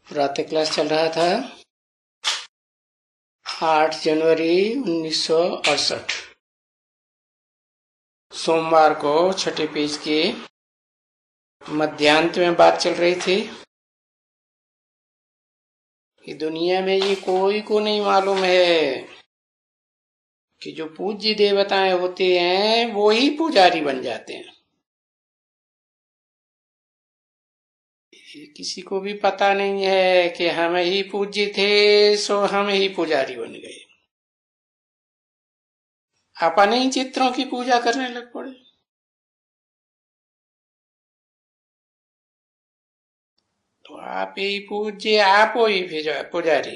प्रातः क्लास चल रहा था 8 जनवरी 1968। सोमवार को छठे पेज के मध्यांत में बात चल रही थी कि दुनिया में ये कोई को नहीं मालूम है कि जो पूज्य देवताएं होते हैं वो ही पुजारी बन जाते हैं। किसी को भी पता नहीं है कि हम ही पूज्य थे सो हम ही पुजारी बन गए, अपने ही चित्रों की पूजा करने लग पड़े। तो आप ही पूज्य, आप ही पुजारी।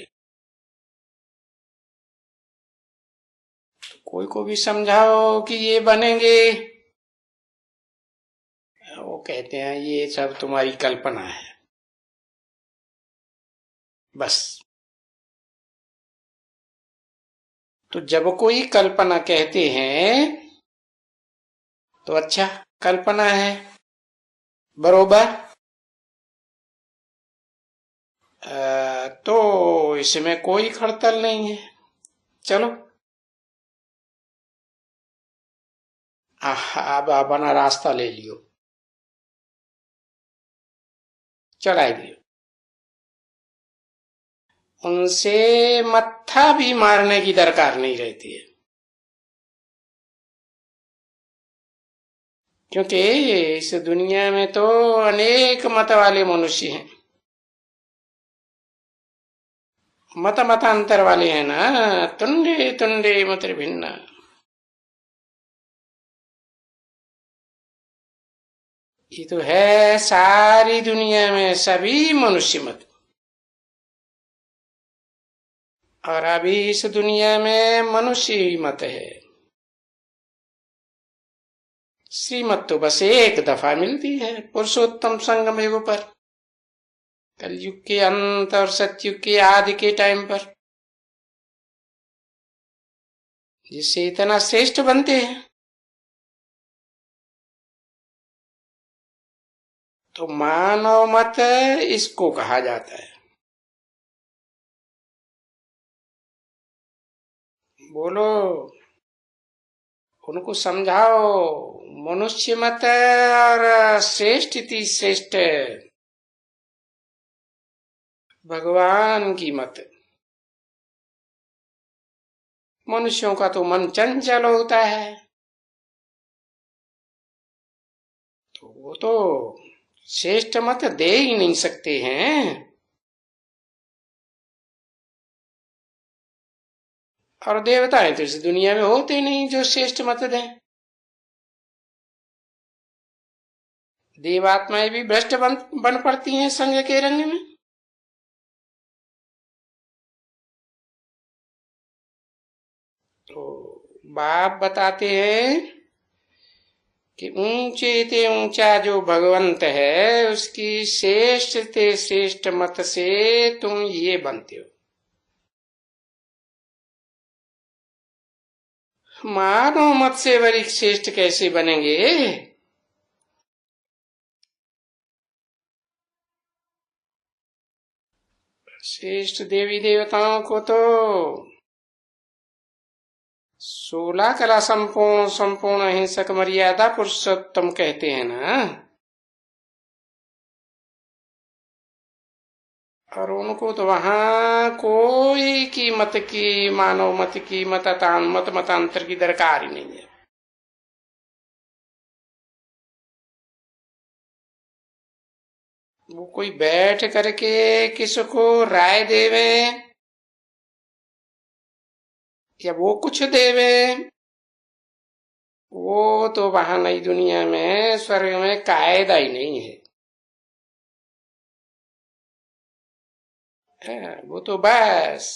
तो कोई को भी समझाओ कि ये बनेंगे, वो कहते हैं ये सब तुम्हारी कल्पना है बस। तो जब कोई कल्पना कहते हैं तो अच्छा कल्पना है बरोबर, तो इसमें कोई खड़तल नहीं है। चलो अब अपना रास्ता ले लियो, चढ़ाई दियो। उनसे मत्था भी मारने की दरकार नहीं रहती है, क्योंकि इस दुनिया में तो अनेक मत वाले मनुष्य हैं। मत मतांतर वाले हैं ना, तुंडे तुंडे मत भिन्न। ये तो है सारी दुनिया में सभी मनुष्य मत, और अभी इस दुनिया में मनुष्य ही मत है। श्रीमत तो बस एक दफा मिलती है पुरुषोत्तम संगम युग पर, कलयुग के अंत और सतयुग के आदि के टाइम पर, जिससे इतना श्रेष्ठ बनते हैं। तो मानव मत इसको कहा जाता है। बोलो, उनको समझाओ मनुष्य मत और श्रेष्ठ थी श्रेष्ठ भगवान की मत। मनुष्यों का तो मन चंचल होता है, तो वो तो श्रेष्ठ मत दे ही नहीं सकते हैं। और देवताएं तो इस दुनिया में होते नहीं जो श्रेष्ठ मत दें। देवात्माएं भी भ्रष्ट बन पड़ती हैं संग के रंग में। तो बाप बताते हैं कि ऊंचे ते ऊंचा जो भगवंत है उसकी श्रेष्ठ ते श्रेष्ठ मत से तुम ये बनते हो। मानव मत से बड़ी श्रेष्ठ कैसे बनेंगे? श्रेष्ठ देवी देवताओं को तो 16 कला संपूर्ण संपूर्ण अहिंसक मर्यादा पुरुषोत्तम कहते हैं ना। और उनको तो वहां कोई की मत की, मानव मत की, मतांतर की दरकार ही नहीं है। वो कोई बैठ करके किसको राय देवे या वो कुछ देवे, वो तो वहां नई दुनिया में स्वर्ग में कायदा ही नहीं है। वो तो बस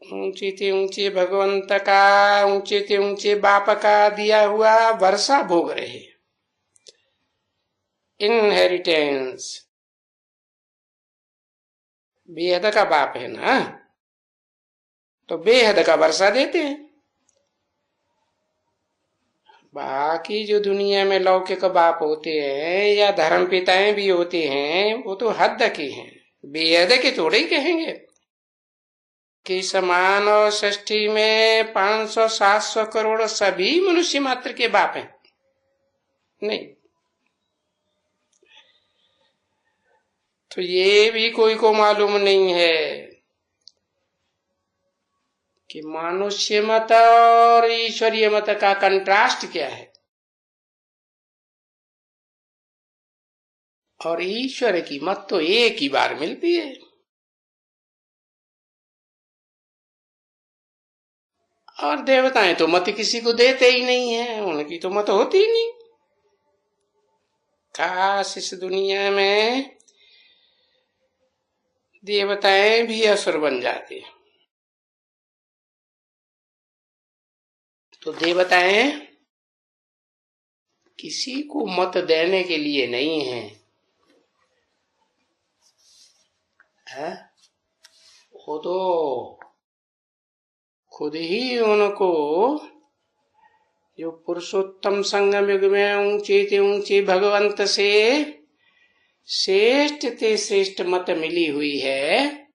ऊंचे से ऊंचे भगवंत का, ऊंचे से ऊंचे बाप का दिया हुआ वर्षा भोग रहे। इनहेरिटेंस बेहद का बाप है ना, तो बेहद का वर्षा देते हैं। बाकी जो दुनिया में लौकिक बाप होते हैं या धर्म पिताएं भी होते हैं, वो तो हद के हैं, बेहद के थोड़े ही कहेंगे कि समान और सृष्टि में 500-700 करोड़ सभी मनुष्य मात्र के बाप हैं। नहीं, तो ये भी कोई को मालूम नहीं है कि मनुष्य मत और ईश्वरीय मत का कंट्रास्ट क्या है, और ईश्वर की मत तो एक ही बार मिलती है। और देवताएं तो मत किसी को देते ही नहीं है, उनकी तो मत होती ही नहीं। काश इस दुनिया में देवताएं भी असुर बन जाते। तो देवताएं किसी को मत देने के लिए नहीं है, वो तो खुद ही उनको जो पुरुषोत्तम संगम युग में ऊंचे से ऊंचे भगवंत से श्रेष्ठ ते श्रेष्ठ मत मिली हुई है,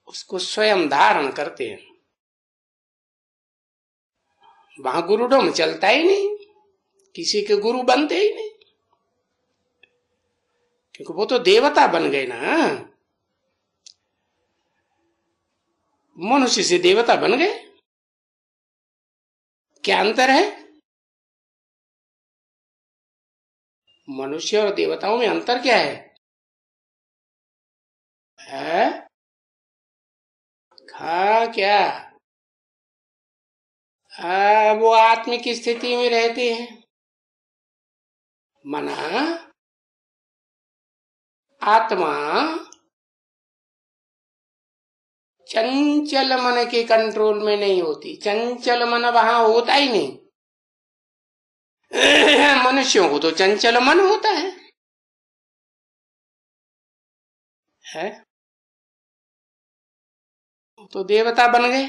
उसको स्वयं धारण करते हैं। वहां गुरुडम चलता ही नहीं, किसी के गुरु बनते ही नहीं, क्योंकि वो तो देवता बन गए ना, मनुष्य से देवता बन गए। क्या अंतर है? मनुष्य और देवताओं में अंतर क्या है? क्या वो आत्मिक स्थिति में रहते हैं, मना आत्मा चंचल मन के कंट्रोल में नहीं होती। चंचल मन वहां होता ही नहीं। मनुष्यों को तो चंचल मन होता है? तो देवता बन गए।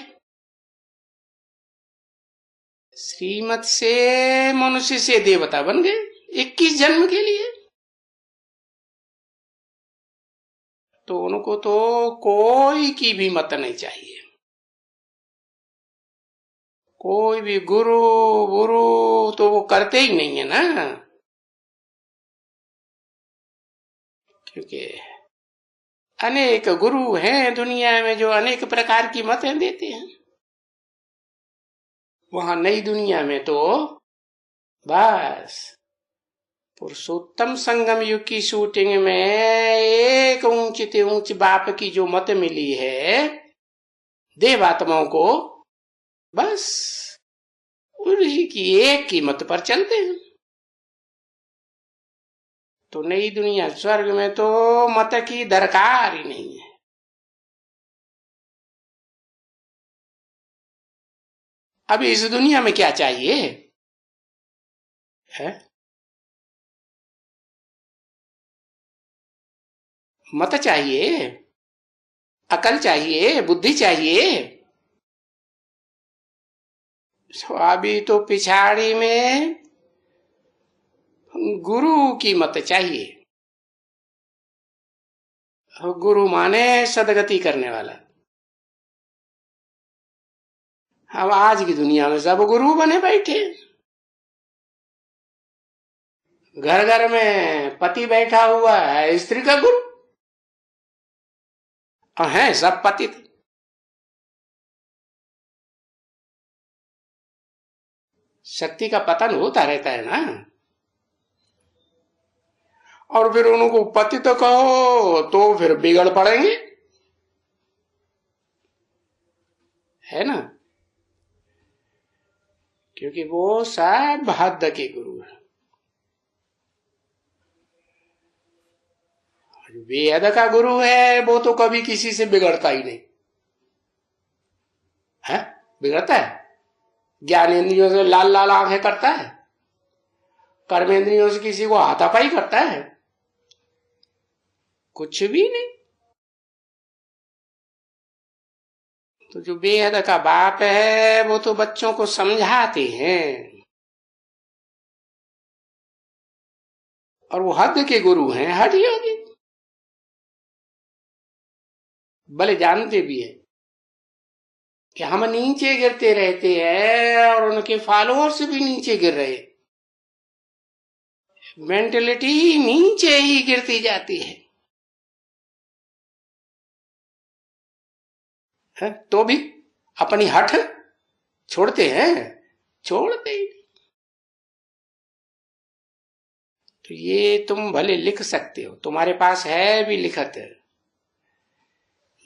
श्रीमत से मनुष्य से देवता बन गए 21 जन्म के लिए। तो उनको तो कोई की भी मत नहीं चाहिए, कोई भी गुरु गुरु तो वो करते ही नहीं है ना, क्योंकि अनेक गुरु हैं दुनिया में जो अनेक प्रकार की मतें देते हैं। वहां नई दुनिया में तो बस पुरुषोत्तम संगम युग की शूटिंग में एक ऊंची से ऊंची बाप की जो मत मिली है देवात्माओं को, बस उन्हीं की एक की मत पर चलते हैं। तो नई दुनिया स्वर्ग में तो मत की दरकार ही नहीं है। अभी इस दुनिया में क्या चाहिए है? मत चाहिए, अकल चाहिए, बुद्धि चाहिए। अभी तो पिछाड़ी में गुरु की मत चाहिए। गुरु माने सदगति करने वाला। अब आज की दुनिया में सब गुरु बने बैठे। घर घर में पति बैठा हुआ है, स्त्री का गुरु है, सब पति थे। शक्ति का पतन होता रहता है ना। और फिर उनको पति तो कहो तो फिर बिगड़ पड़ेंगे, है ना, क्योंकि वो सब हद के गुरु है। वेद का गुरु है वो तो कभी किसी से बिगड़ता ही नहीं है। बिगड़ता है? ज्ञानेंद्रियों से लाल लाल आंखें करता है, कर्मेंद्रियों से किसी को हाथापाई करता है? कुछ भी नहीं। तो जो बेहद का बाप है वो तो बच्चों को समझाते हैं और वो हद के गुरु हैं हठ योगी, भले जानते भी है कि हम नीचे गिरते रहते हैं और उनके फॉलोअर्स भी नीचे गिर रहे, मेंटेलिटी नीचे ही गिरती जाती है तो भी अपनी हठ छोड़ते हैं? छोड़ते ही नहीं। तो ये तुम भले लिख सकते हो, तुम्हारे पास है भी लिखत,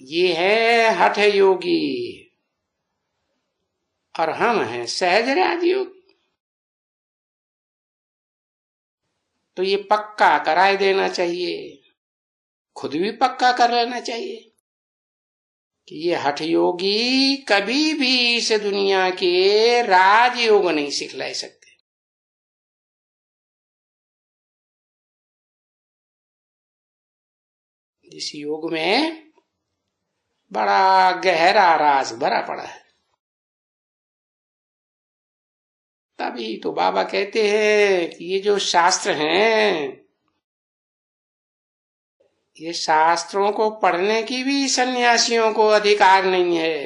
ये है हठ योगी और हम हैं सहज राजयोगी। तो ये पक्का कराए देना चाहिए, खुद भी पक्का कर लेना चाहिए कि ये हठ योगी कभी भी इस दुनिया के राजयोग नहीं सिखला सकते। इस योग में बड़ा गहरा राज भरा पड़ा है। तभी तो बाबा कहते हैं कि ये जो शास्त्र हैं, ये शास्त्रों को पढ़ने की भी सन्यासियों को अधिकार नहीं है,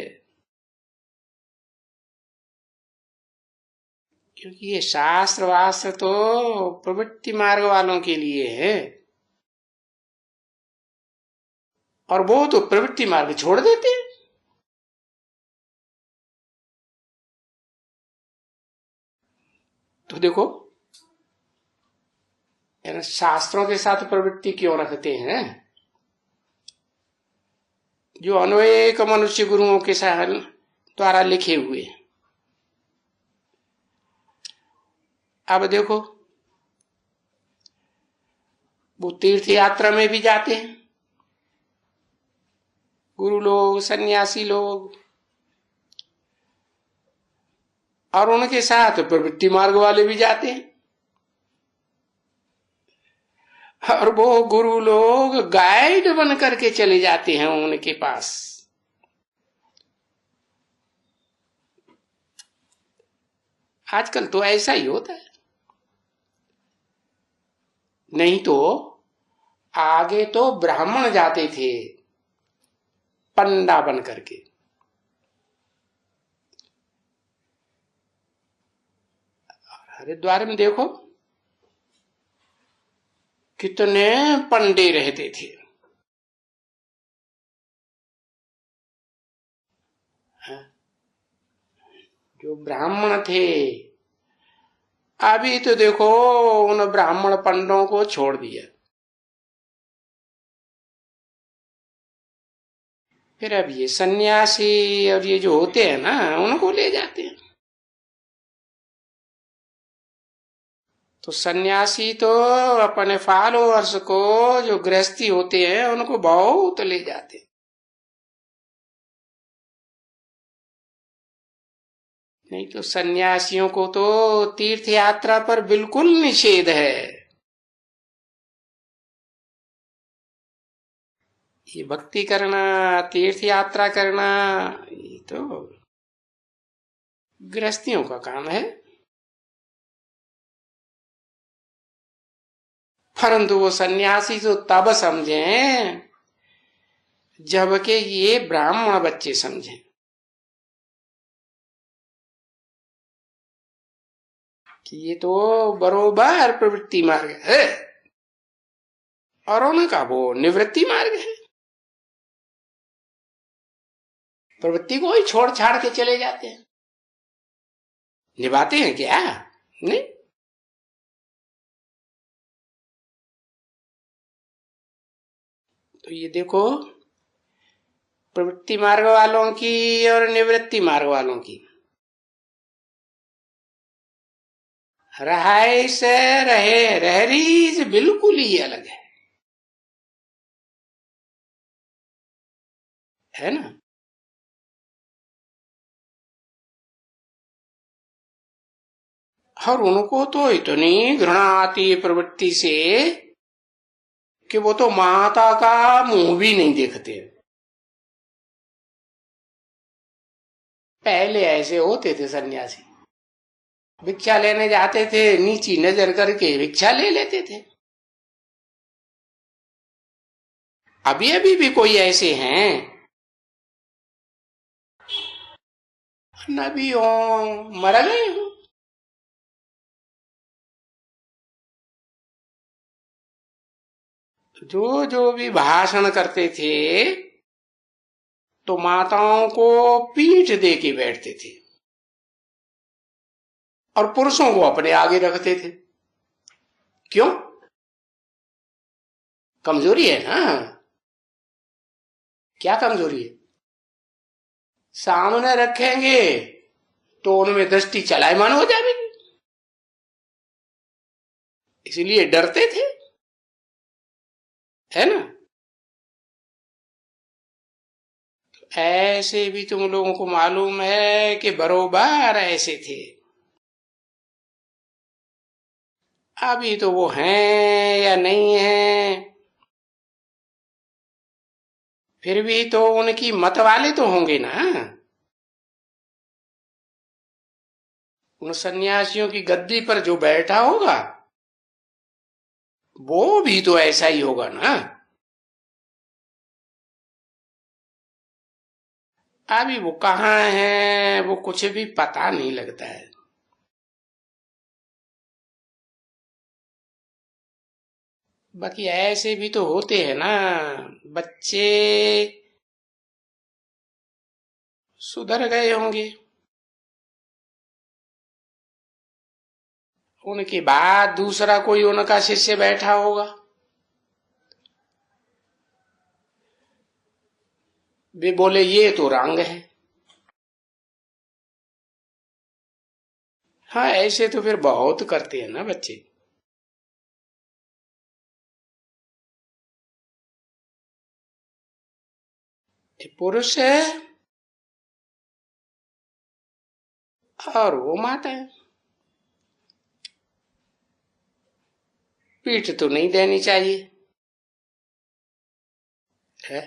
क्योंकि ये शास्त्र वास्त्र तो प्रवृत्ति मार्ग वालों के लिए है, और वो तो प्रवृत्ति मार्ग छोड़ देते हैं। तो देखो शास्त्रों के साथ प्रवृत्ति क्यों रखते हैं? जो अनेक मनुष्य गुरुओं के द्वारा लिखे हुए। अब देखो वो तीर्थ यात्रा में भी जाते हैं गुरु लोग, सन्यासी लोग, और उनके साथ प्रवृत्ति मार्ग वाले भी जाते हैं। और वो गुरु लोग गाइड बन करके चले जाते हैं उनके पास। आजकल तो ऐसा ही होता है, नहीं तो आगे तो ब्राह्मण जाते थे पंडा बन करके। हरिद्वार में देखो कितने पंडे रहते थे। जो ब्राह्मण थे, अभी तो देखो उन ब्राह्मण पंडों को छोड़ दिया। फिर अब ये सन्यासी और ये जो होते हैं ना, उनको ले जाते हैं। तो सन्यासी तो अपने फॉलोअर्स को, जो गृहस्थी होते हैं, उनको बहुत ले जाते हैं। नहीं तो सन्यासियों को तो तीर्थ यात्रा पर बिल्कुल निषेध है। ये भक्ति करना, तीर्थ यात्रा करना, ये तो गृहस्थियों का काम है। परंतु वो सन्यासी तो तब समझे जबकि ये ब्राह्मण बच्चे समझे कि ये तो बरोबर प्रवृत्ति मार्ग है और उनका वो निवृत्ति मार्ग है। प्रवृत्ति को ही छोड़ छाड़ के चले जाते हैं, निभाते हैं क्या? नहीं। तो ये देखो प्रवृत्ति मार्ग वालों की और निवृत्ति मार्ग वालों की रहाइश रहरीज बिल्कुल ही अलग है ना। और उनको तो इतनी घृणा आती है प्रवृत्ति से कि वो तो माता का मुंह भी नहीं देखते। पहले ऐसे होते थे सन्यासी, भिक्षा लेने जाते थे, नीची नजर करके भिक्षा ले लेते थे। अभी अभी भी कोई ऐसे हैं, नबी हो, मर गए हो। जो जो भी भाषण करते थे तो माताओं को पीठ दे के बैठते थे और पुरुषों को अपने आगे रखते थे। क्यों? कमजोरी है ना। क्या कमजोरी है? सामने रखेंगे तो उनमें दृष्टि चलायमान हो जाएगी, इसलिए डरते थे, है ना। ऐसे भी तुम लोगों को मालूम है कि बरोबर ऐसे थे। अभी तो वो हैं या नहीं है, फिर भी तो उनकी मत वाले तो होंगे ना। उन सन्यासियों की गद्दी पर जो बैठा होगा वो भी तो ऐसा ही होगा ना। अभी वो कहाँ है वो कुछ भी पता नहीं लगता है। बाकी ऐसे भी तो होते हैं ना बच्चे, सुधर गए होंगे, उनके बाद दूसरा कोई उनका शिष्य बैठा होगा, वे बोले ये तो रंग है। हाँ, ऐसे तो फिर बहुत करते हैं ना बच्चे। ये पुरुष है और वो माता है। पीठ तो नहीं देनी चाहिए है।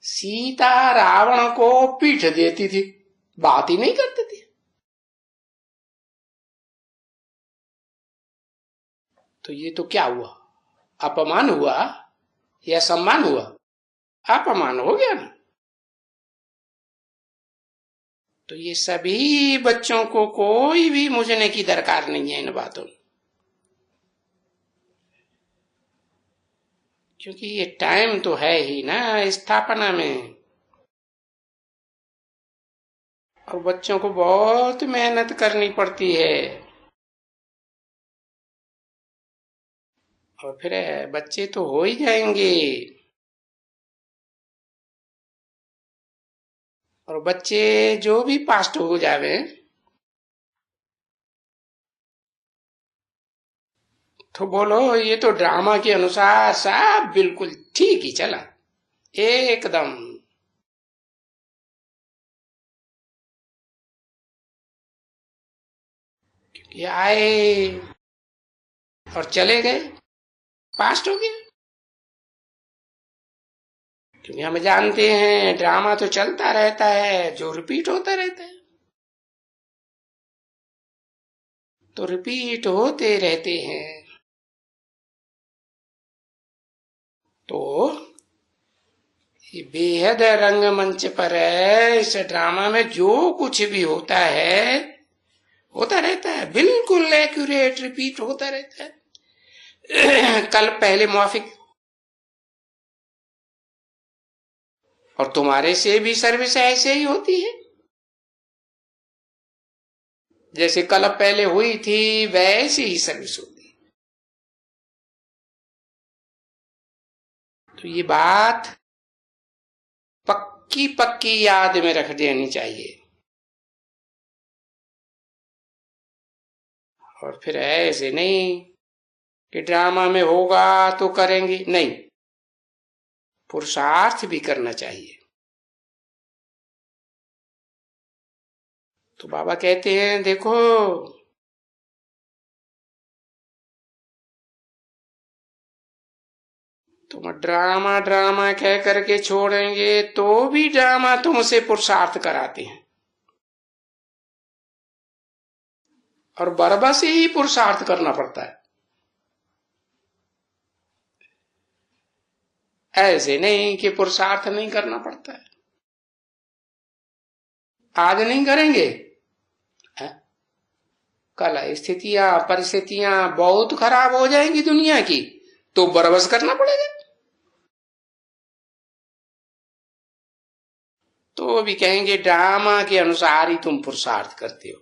सीता रावण को पीठ देती थी, बात ही नहीं करती थी। तो ये तो क्या हुआ? अपमान हुआ या सम्मान हुआ? अपमान हो गया ना। तो ये सभी बच्चों को कोई भी मुझने की दरकार नहीं है इन बातों में, क्योंकि ये टाइम तो है ही ना स्थापना में, और बच्चों को बहुत मेहनत करनी पड़ती है। और फिर बच्चे तो हो ही जाएंगे, और बच्चे जो भी पास्ट हो जावे तो बोलो ये तो ड्रामा के अनुसार सब बिल्कुल ठीक ही चला, एकदम। क्योंकि आए और चले गए, पास्ट हो गया। क्योंकि हम जानते हैं ड्रामा तो चलता रहता है, जो रिपीट होता रहता है, तो रिपीट होते रहते हैं। तो ये बेहद रंगमंच पर है, इस ड्रामा में जो कुछ भी होता है होता रहता है, बिल्कुल एक्यूरेट रिपीट होता रहता है। कल पहले मुआफिक, और तुम्हारे से भी सर्विस ऐसे ही होती है, जैसे कल पहले हुई थी वैसी ही सर्विस होती है। तो ये बात पक्की पक्की याद में रख देनी चाहिए। और फिर ऐसे नहीं कि ड्रामा में होगा तो करेंगे, नहीं, पुरुषार्थ भी करना चाहिए। तो बाबा कहते हैं देखो, तुम ड्रामा ड्रामा कह करके छोड़ेंगे तो भी ड्रामा तुमसे पुरुषार्थ कराते हैं, और बरबस से ही पुरुषार्थ करना पड़ता है। ऐसे नहीं कि पुरुषार्थ नहीं करना पड़ता है। आज नहीं करेंगे, कल स्थितियां परिस्थितियां बहुत खराब हो जाएंगी दुनिया की, तो बरबस करना पड़ेगा। तो भी कहेंगे ड्रामा के अनुसार ही तुम पुरुषार्थ करते हो।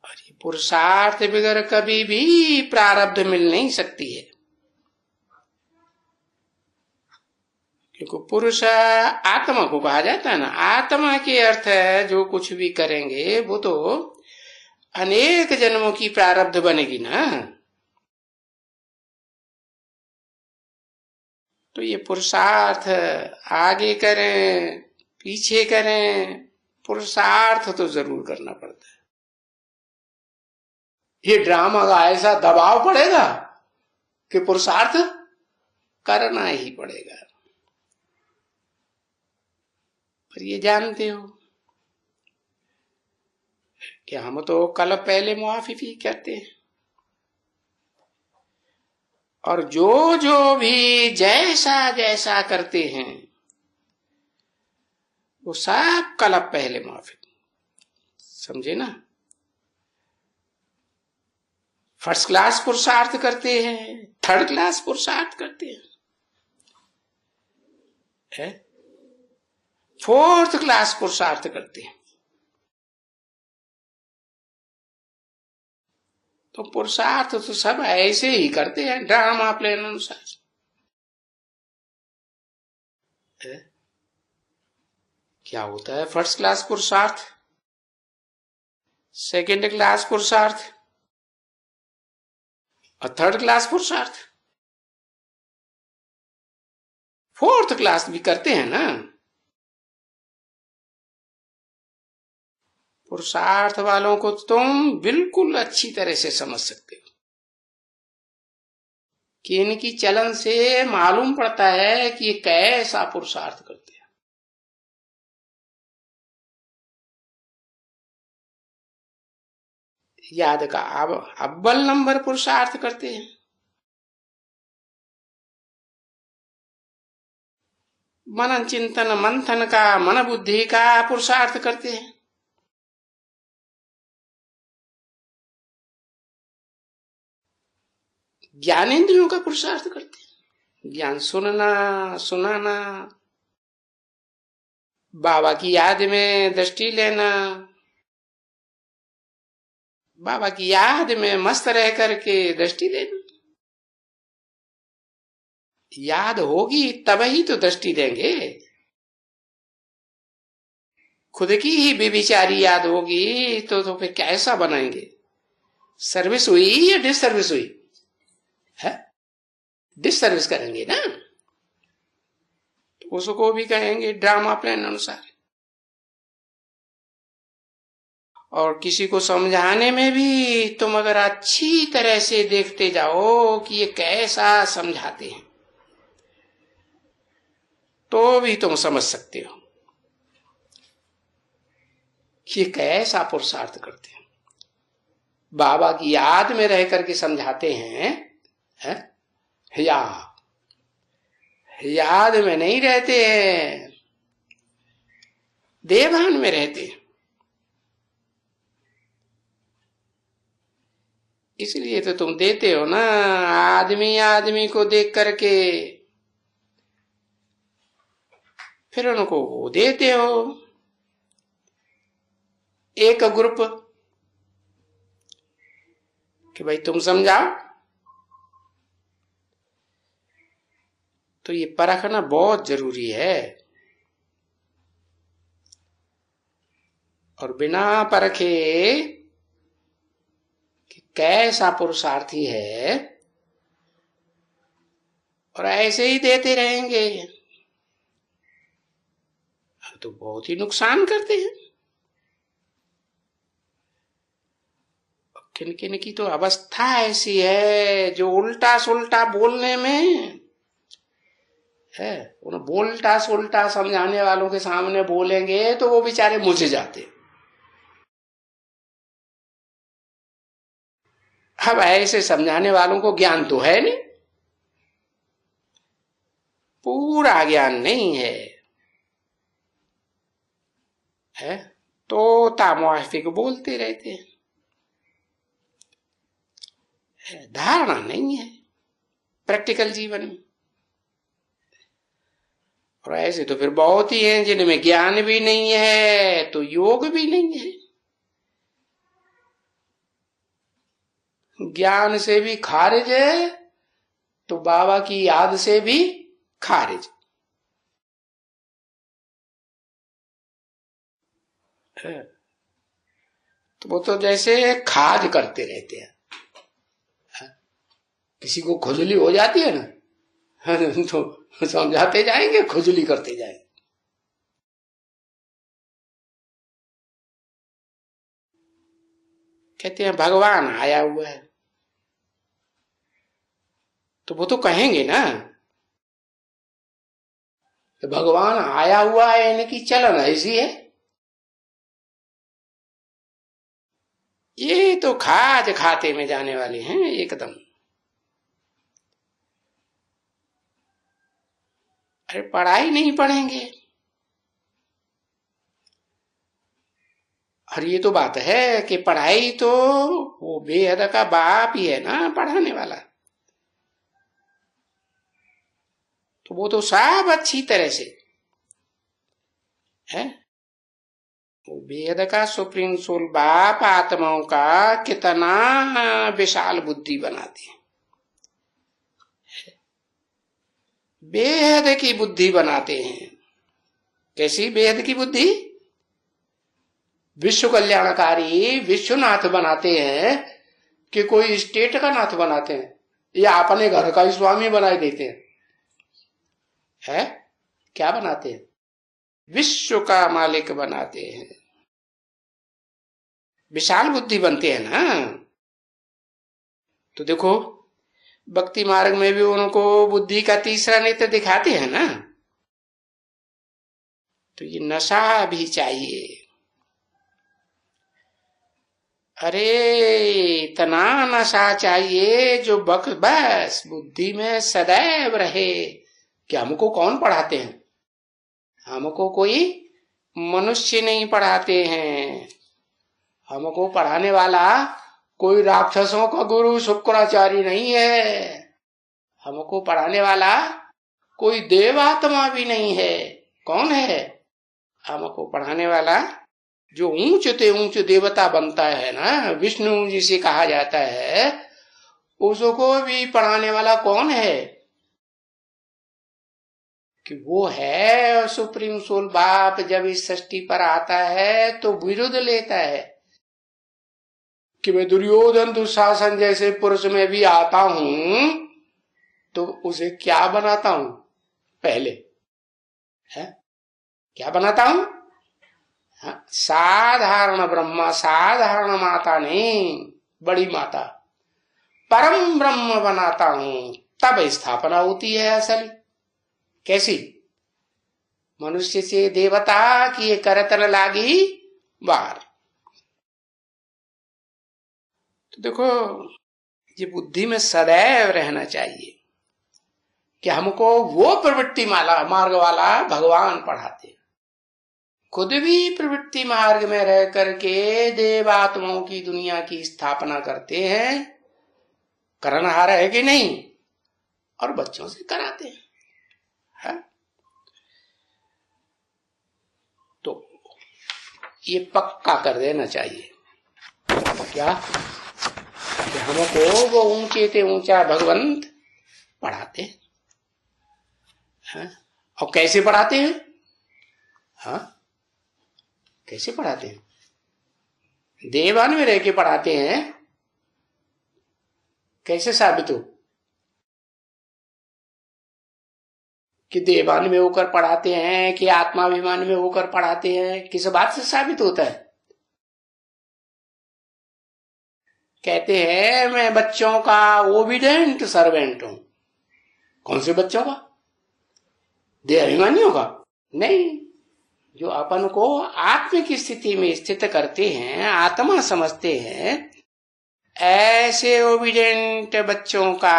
और ये पुरुषार्थ बगैर कभी भी प्रारब्ध मिल नहीं सकती है, क्योंकि पुरुष आत्मा को कहा जाता है ना। आत्मा के अर्थ है जो कुछ भी करेंगे वो तो अनेक जन्मों की प्रारब्ध बनेगी ना। तो ये पुरुषार्थ आगे करें पीछे करें, पुरुषार्थ तो जरूर करना पड़ता है। ये ड्रामा का ऐसा दबाव पड़ेगा कि पुरुषार्थ करना ही पड़ेगा। पर ये जानते हो कि हम तो कल पहले मुआफी भी करते हैं, और जो जो भी जैसा जैसा करते हैं वो सब कल पहले मुआफी, समझे ना। फर्स्ट क्लास पुरुषार्थ करते हैं, थर्ड क्लास पुरुषार्थ करते हैं, फोर्थ क्लास पुरुषार्थ करते हैं। तो पुरुषार्थ तो सब ऐसे ही करते हैं ड्रामा प्लान अनुसार। क्या होता है फर्स्ट क्लास पुरुषार्थ, सेकंड क्लास पुरुषार्थ और थर्ड क्लास पुरुषार्थ, फोर्थ क्लास भी करते हैं ना। पुरुषार्थ वालों को तुम बिल्कुल अच्छी तरह से समझ सकते हो कि इनकी चलन से मालूम पड़ता है कि ये कैसा पुरुषार्थ करते हैं। याद का अव्वल नंबर पुरुषार्थ करते हैं, मनन चिंतन मंथन का मन बुद्धि का पुरुषार्थ करते हैं। ज्ञानेंद्रियों का पुरुषार्थ करते हैं, ज्ञान सुनना सुनाना, बाबा की याद में दृष्टि लेना, बाबा की याद में मस्त रह करके दृष्टि देना। याद होगी तब ही तो दृष्टि देंगे। खुद की ही बेविचारी याद होगी तो फिर कैसा बनाएंगे। सर्विस हुई या डिसर्विस हुई है? डिसर्विस करेंगे ना, तो उसको भी कहेंगे ड्रामा प्लान अनुसार। और किसी को समझाने में भी तुम अगर अच्छी तरह से देखते जाओ कि ये कैसा समझाते हैं, तो भी तुम समझ सकते हो कि ये कैसा पुरुषार्थ करते हैं। बाबा की याद में रह करके समझाते हैं, है? याद में नहीं रहते हैं, देवान में रहते हैं। इसलिए तो तुम देते हो ना, आदमी आदमी को देख करके फिर उनको वो देते हो एक ग्रुप कि भाई तुम समझाओ। तो ये परखना बहुत जरूरी है, और बिना परखे कि कैसा पुरुषार्थी है और ऐसे ही देते रहेंगे तो बहुत ही नुकसान करते हैं। किन किन की तो अवस्था ऐसी है जो उल्टा सुल्टा बोलने में है, उन्हें बोलता सुल्टा समझाने वालों के सामने बोलेंगे तो वो बेचारे मुझे जाते। अब ऐसे समझाने वालों को ज्ञान तो है नहीं, पूरा ज्ञान नहीं है तो तामवास्तिक बोलते रहते हैं, धारणा नहीं है प्रैक्टिकल जीवन में। और ऐसे तो फिर बहुत ही हैं जिनमें ज्ञान भी नहीं है तो योग भी नहीं है, ज्ञान से भी खारिज है तो बाबा की याद से भी खारिज है। तो वो तो जैसे खाज करते रहते हैं, किसी को खुजली हो जाती है ना तो समझाते जाएंगे, खुजली करते जाएंगे। कहते हैं भगवान आया हुआ है, तो वो तो कहेंगे ना कि भगवान आया हुआ है, इनकी चलन ऐसी है। ये तो खाज खाते में जाने वाले हैं एकदम। अरे पढ़ाई नहीं पढ़ेंगे, और ये तो बात है कि पढ़ाई तो वो बेहद का बाप ही है ना पढ़ाने वाला, तो वो तो सब अच्छी तरह से है। वो बेहद का सुप्रीम सोल बाप आत्माओं का कितना विशाल बुद्धि बनाते हैं, बेहद की बुद्धि बनाते हैं। कैसी बेहद की बुद्धि? विश्व कल्याणकारी विश्वनाथ बनाते हैं कि कोई स्टेट का नाथ बनाते हैं या अपने घर का ही स्वामी बनाए देते हैं। क्या बनाते हैं? विश्व का मालिक बनाते हैं। विशाल बुद्धि बनते हैं ना। तो देखो भक्ति मार्ग में भी उनको बुद्धि का तीसरा नेत्र दिखाते हैं ना। तो ये नशा भी चाहिए। अरे इतना नशा चाहिए जो बस बुद्धि में सदैव रहे कि हमको कौन पढ़ाते हैं, हमको कोई मनुष्य नहीं पढ़ाते हैं, हमको पढ़ाने वाला कोई राक्षसों का गुरु शुक्राचार्य नहीं है, हमको पढ़ाने वाला कोई देवात्मा भी नहीं है। कौन है? हमको पढ़ाने वाला जो ऊंच ते ऊंच देवता बनता है ना, विष्णु जिसे कहा जाता है, उसको भी पढ़ाने वाला कौन है? कि वो है सुप्रीम सोल बाप। जब इस सृष्टि पर आता है तो विरुद्ध लेता है कि मैं दुर्योधन दुशासन जैसे पुरुष में भी आता हूं तो उसे क्या बनाता हूं? पहले है क्या बनाता हूं? साधारण ब्रह्मा, साधारण माता नहीं, बड़ी माता परम ब्रह्म बनाता हूं। तब स्थापना होती है असली। कैसी? मनुष्य से देवता की करतल लागी बार। तो देखो ये बुद्धि में सदैव रहना चाहिए कि हमको वो प्रवृत्ति मार्ग वाला भगवान पढ़ाते। खुद भी प्रवृत्ति मार्ग में रह करके देवात्माओं की दुनिया की स्थापना करते हैं, करनहार है कि नहीं, और बच्चों से कराते हैं। तो ये पक्का कर देना चाहिए क्या कि हमको वो ऊंचे से ऊंचा भगवंत पढ़ाते हैं। और कैसे पढ़ाते हैं? कैसे पढ़ाते हैं? देवान में रह के पढ़ाते हैं। कैसे साबित हो कि देवान में होकर पढ़ाते हैं कि आत्माभिमान में होकर पढ़ाते हैं? किस बात से साबित होता है? कहते हैं मैं बच्चों का ओबीडेंट सर्वेंट हूं। कौन से बच्चों का? देहाभिमानियों का नहीं, जो अपन को आत्म की स्थिति में स्थित करते हैं, आत्मा समझते हैं, ऐसे ओबीडिएंट बच्चों का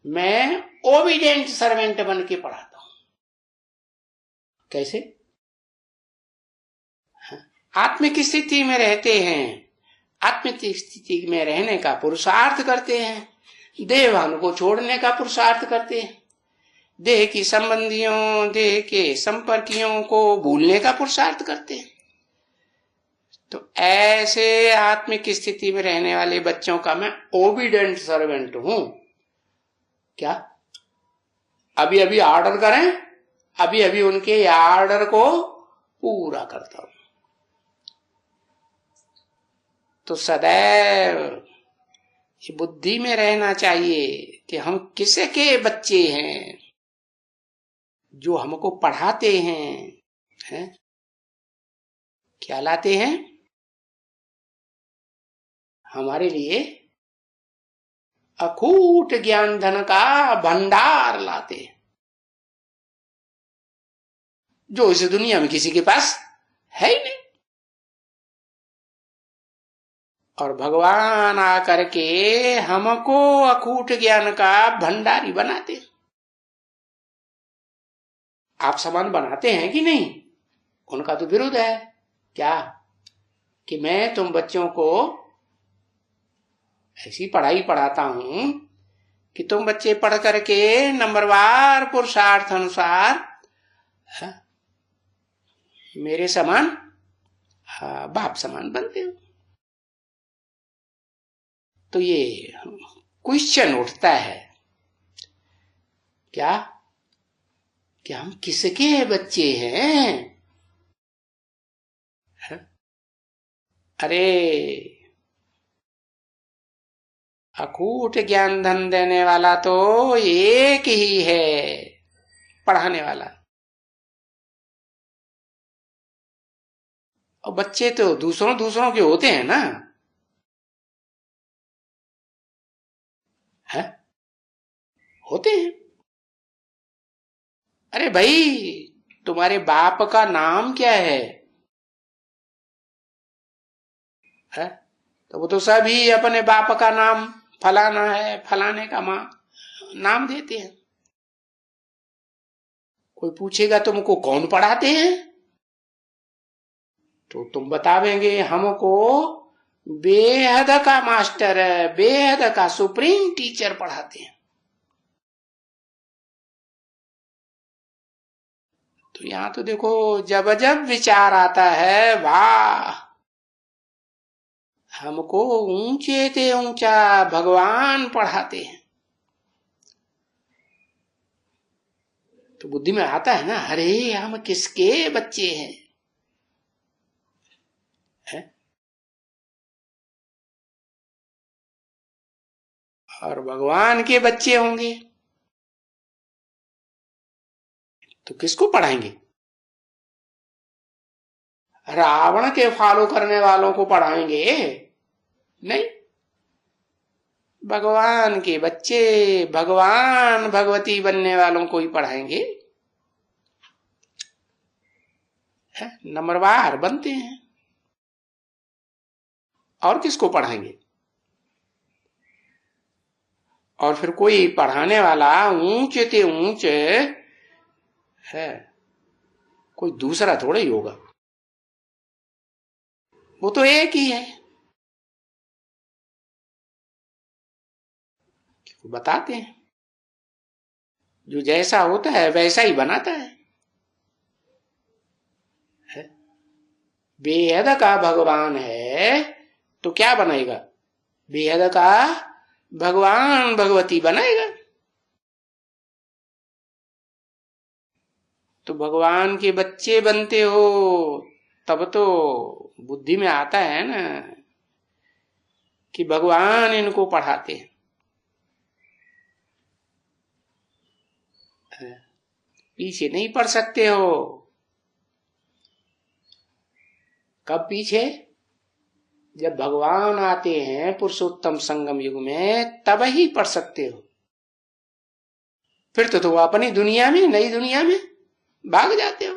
मैं ओबीडिएंट सर्वेंट बन के पढ़ाता हूं। कैसे? आत्मिक स्थिति में रहते हैं, आत्मिक स्थिति में रहने का पुरुषार्थ करते हैं, देहभान को छोड़ने का पुरुषार्थ करते हैं, देह की संबंधियों, देह के संपर्कियों को भूलने का पुरुषार्थ करते हैं। तो ऐसे आत्मिक स्थिति में रहने वाले बच्चों का मैं ओबीडिएंट सर्वेंट हूं। क्या अभी अभी ऑर्डर करें, अभी अभी उनके ऑर्डर को पूरा करता हूं। तो सदैव ये बुद्धि में रहना चाहिए कि हम किसके बच्चे हैं। जो हमको पढ़ाते हैं, क्या लाते हैं? हमारे लिए अकूट ज्ञान धन का भंडार लाते हैं, जो इस दुनिया में किसी के पास है ही नहीं। और भगवान आकर के हमको अकूट ज्ञान का भंडारी बनाते हैं। आप समान बनाते हैं कि नहीं? उनका तो विरोध है। क्या? कि मैं तुम बच्चों को ऐसी पढ़ाई पढ़ाता हूं कि तुम बच्चे पढ़ करके नंबरवार पुरुषार्थ अनुसार मेरे समान, बाप समान बनते हो। तो ये क्वेश्चन उठता है, क्या कि हम किसके बच्चे हैं? अरे अकूट ज्ञान धन देने वाला तो एक ही है, पढ़ाने वाला। और बच्चे तो दूसरों दूसरों के होते हैं ना, है? होते हैं। अरे भाई, तुम्हारे बाप का नाम क्या है? तो वो तो सभी अपने बाप का नाम फलाना है, फलाने का मां नाम देते हैं। कोई पूछेगा तुमको कौन पढ़ाते हैं, तो तुम बतावेंगे हमको बेहद का मास्टर, बेहद का सुप्रीम टीचर पढ़ाते हैं। तो यहां तो देखो, जब जब विचार आता है, वाह, हमको ऊंचे से ऊंचा भगवान पढ़ाते हैं, तो बुद्धि में आता है ना, अरे हम किसके बच्चे हैं, है? और भगवान के बच्चे होंगे तो किसको पढ़ाएंगे? रावण के फॉलो करने वालों को पढ़ाएंगे? नहीं, भगवान के बच्चे, भगवान भगवती बनने वालों को ही पढ़ाएंगे। नंबरवार बनते हैं, और किसको पढ़ाएंगे? और फिर कोई पढ़ाने वाला ऊंचे ते ऊंचे है, कोई दूसरा थोड़ा ही होगा, वो तो एक ही है। बताते हैं, जो जैसा होता है वैसा ही बनाता है। बेहद का भगवान है तो क्या बनाएगा? बेहद का भगवान भगवती बनाएगा। तो भगवान के बच्चे बनते हो तब तो बुद्धि में आता है ना कि भगवान इनको पढ़ाते हैं। पीछे नहीं पढ़ सकते हो। कब पीछे? जब भगवान आते हैं पुरुषोत्तम संगम युग में, तब ही पढ़ सकते हो। फिर तो तुम अपनी दुनिया में, नई दुनिया में भाग जाते हो।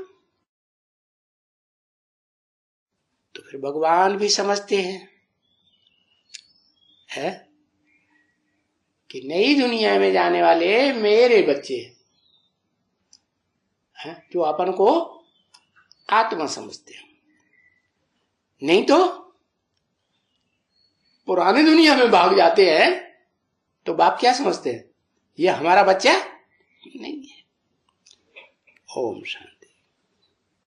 तो फिर भगवान भी समझते हैं है कि नई दुनिया में जाने वाले मेरे बच्चे हैं जो अपन को आत्मा समझते हैं। नहीं तो पुरानी दुनिया में भाग जाते हैं तो बाप क्या समझते हैं, ये हमारा बच्चा नहीं है। ओम शांति।